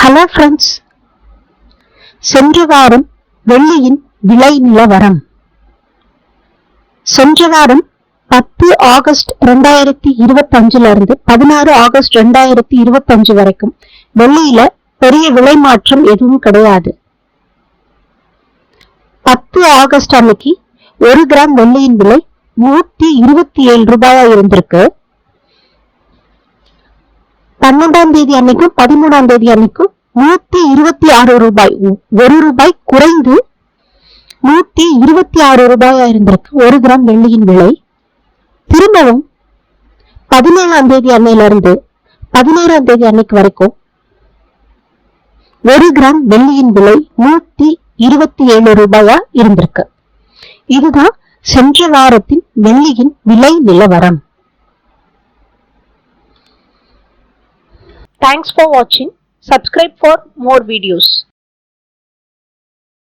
Hello friends, சென்ற வாரம் வெள்ளியின் விலை நிலவரம். சென்ற வாரம் 10 ஆகஸ்ட் 2025 இருந்து 16 ஆகஸ்ட் 2025 வரைக்கும் வெள்ளியில பெரிய விலை மாற்றம் எதுவும் கிடையாது. 10 ஆகஸ்ட் அன்னைக்கு 1 கிராம் வெள்ளியின் விலை 127 ரூபாயா இருந்திருக்கு. 12ஆம் தேதி அன்னைக்கும் 13ஆம் தேதி அன்னைக்கும் 126 ரூபாய், 1 ரூபாய் குறைந்து 126 ரூபாயா இருந்திருக்கு 1 கிராம் வெள்ளியின் விலை. திரும்பவும் 17ஆம் தேதி அன்னையில இருந்து 16ஆம் தேதி அன்னைக்கு வரைக்கும் 1 கிராம் வெள்ளியின் விலை 127 ரூபாயா இருந்திருக்கு. இதுதான் சென்ற வாரத்தின் வெள்ளியின் விலை நிலவரம். Thanks for watching. Subscribe for more videos.